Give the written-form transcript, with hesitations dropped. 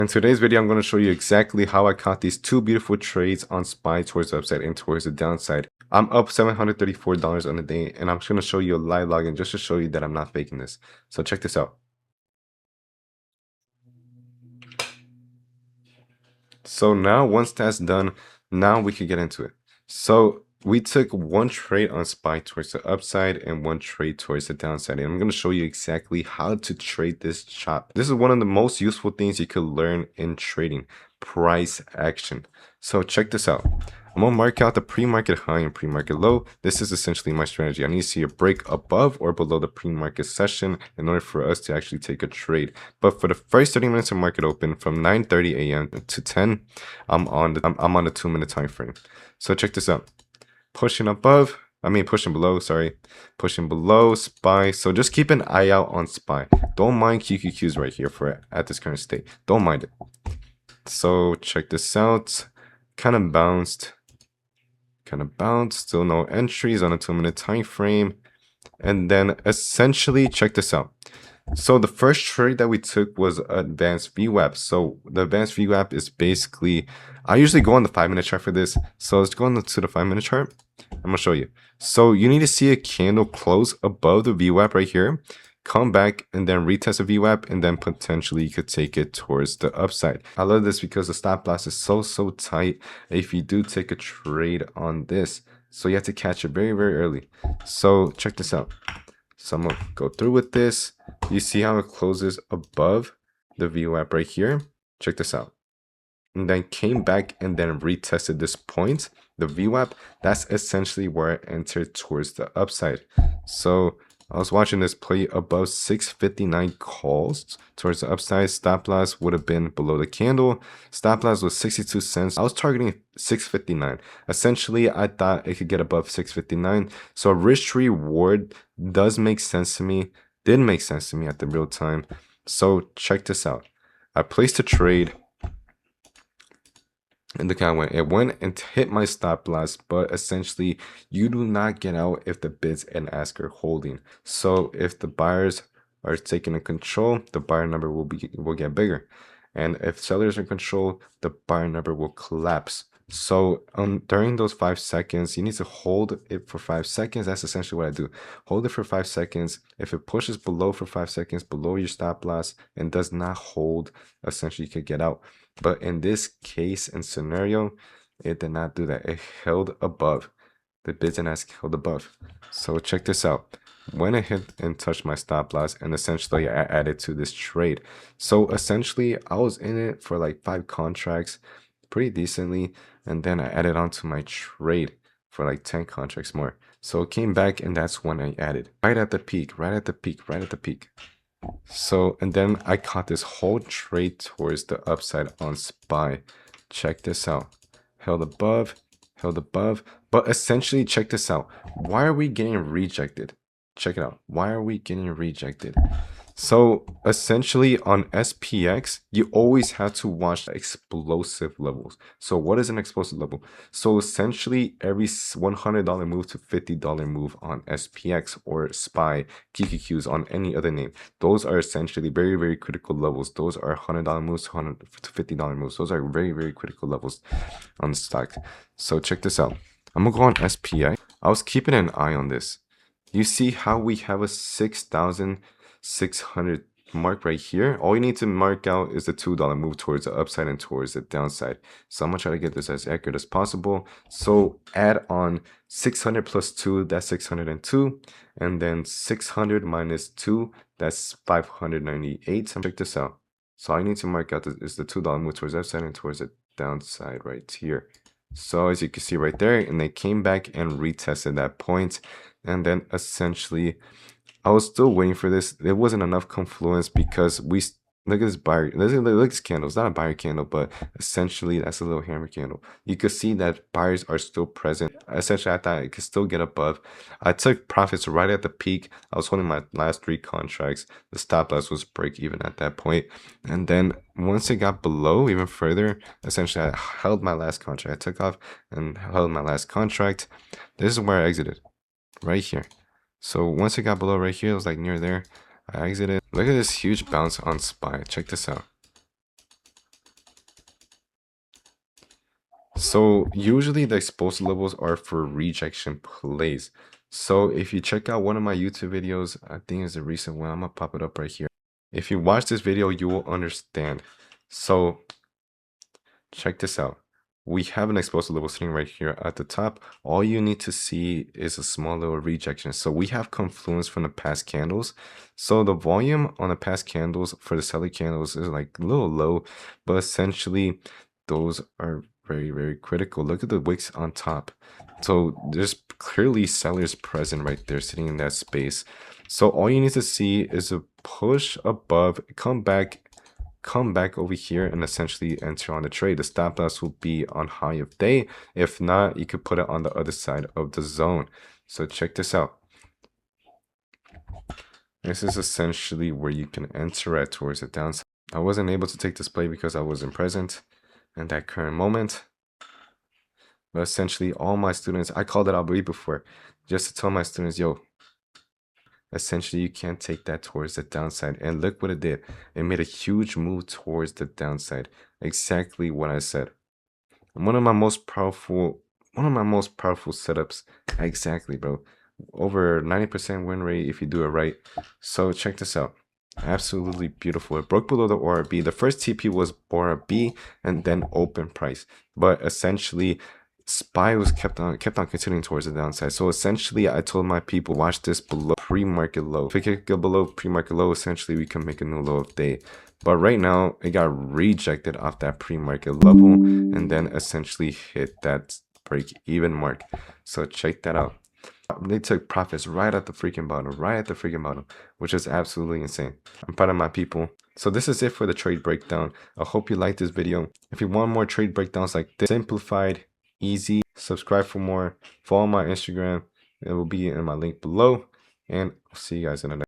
In today's video, I'm going to show you exactly how I caught these two beautiful trades on SPY towards the upside and towards the downside. I'm up $734 on the day, and I'm just going to show you a live login just to show you that I'm not faking this. So check this out. So now once that's done, now we can get into it. So we took one trade on SPY towards the upside and one trade towards the downside. And I'm going to show you exactly how to trade this chop. This is one of the most useful things you could learn in trading, price action. So check this out. I'm going to mark out the pre-market high and pre-market low. This is essentially my strategy. I need to see a break above or below the pre-market session in order for us to actually take a trade. But for the first 30 minutes of market open from 9:30 a.m. to 10, I'm on the 2-minute time frame. So check this out. Pushing below, pushing below SPY. So just keep an eye out on SPY. Don't mind QQQs right here at this current state. Don't mind it. So check this out. Kind of bounced, still no entries on a 2-minute time frame. And then essentially check this out. So the first trade that we took was advanced VWAP. So the advanced VWAP is basically, I usually go on the 5-minute chart for this. So let's go on to the 5-minute chart. I'm gonna show you. So you need to see a candle close above the VWAP right here, come back and then retest a VWAP, and then potentially you could take it towards the upside. I love this because the stop loss is so tight if you do take a trade on this. So you have to catch it very early. So check this out. So I'm gonna go through with this. You see how it closes above the VWAP right here? Check this out. And then came back and then retested this point, the VWAP. That's essentially where I entered towards the upside. So I was watching this play above 659 calls towards the upside. Stop loss would have been below the candle. Stop loss was 62 cents. I was targeting 659. Essentially, I thought it could get above 659. So risk reward does make sense to me. Did make sense to me at the real time. So check this out. I placed a trade. And look how it went and hit my stop loss, but essentially you do not get out if the bids and ask are holding. So if the buyers are taking control, the buyer number will get bigger, and if sellers are in control, the buyer number will collapse. So during those 5 seconds, you need to hold it for 5 seconds. That's essentially what I do. Hold it for 5 seconds. If it pushes below for 5 seconds, below your stop loss, and does not hold, essentially you could get out. But in this case and scenario, it did not do that. It held above. The bids and ask held above. So check this out. When it hit and touched my stop loss, and essentially I added to this trade. So essentially I was in it for like 5 contracts pretty decently, and then I added on to my trade for like 10 contracts more. So it came back, and that's when I added right at the peak. So, and then I caught this whole trade towards the upside on SPY. Check this out. Held above, but essentially check this out. Why are we getting rejected? Check it out. Why are we getting rejected? So essentially on SPX, you always have to watch explosive levels. So what is an explosive level? So essentially every $100 move to $50 move on SPX or SPY, QQQs on any other name, those are essentially very critical levels. Those are $100 moves to $50 moves. Those are very critical levels on the stock. So check this out. I'm gonna go on SPX. I was keeping an eye on this. You see how we have a 6,600 mark right here. All you need to mark out is the $2 move towards the upside and towards the downside. So I'm gonna try to get this as accurate as possible. So add on 600 plus 2, that's 602, and then 600 minus 2, that's 598. So check this out. So I need to mark out is the $2 move towards the upside and towards the downside right here. So as you can see right there, and they came back and retested that point. And then essentially I was still waiting for this. There wasn't enough confluence because we look at this buyer. Look at this candle. It's not a buyer candle, but essentially that's a little hammer candle. You could see that buyers are still present. Essentially, I thought it could still get above. I took profits right at the peak. I was holding my last 3 contracts. The stop loss was break even at that point. And then once it got below even further, essentially I held my last contract. I took off and held my last contract. This is where I exited. Right here. So once it got below right here, it was like near there, I exited. Look at this huge bounce on SPY. Check this out. So usually the exposure levels are for rejection plays. So if you check out one of my YouTube videos, I think it's a recent one, I'm gonna pop it up right here. If you watch this video, you will understand. So check this out. We have an exposure level sitting right here at the top. All you need to see is a small little rejection. So we have confluence from the past candles. So the volume on the past candles for the seller candles is like a little low, but essentially those are very, very critical. Look at the wicks on top. So there's clearly sellers present right there sitting in that space. So all you need to see is a push above, come back over here and essentially enter on the trade. The stop loss will be on high of day. If not, you could put it on the other side of the zone. So check this out. This is essentially where you can enter at towards the downside. I wasn't able to take this play because I wasn't present in that current moment. But essentially all my students, I called it out way before, just to tell my students, yo, essentially you can't take that towards the downside. And look what it did. It made a huge move towards the downside. Exactly what I said. One of my most powerful setups. Exactly, bro. Over 90% win rate if you do it right. So check this out. Absolutely beautiful. It broke below the ORB. The first TP was ORB and then open price. But essentially SPY was kept on continuing towards the downside. So essentially I told my people, watch this below pre-market low. If it could go below pre-market low, essentially we can make a new low of day. But right now it got rejected off that pre-market level and then essentially hit that break even mark. So check that out. They took profits right at the freaking bottom, which is absolutely insane. I'm proud of my people. So this is it for the trade breakdown. I hope you liked this video. If you want more trade breakdowns like this, simplified, easy, subscribe for more. Follow my Instagram. It will be in my link below. And I'll see you guys in the next.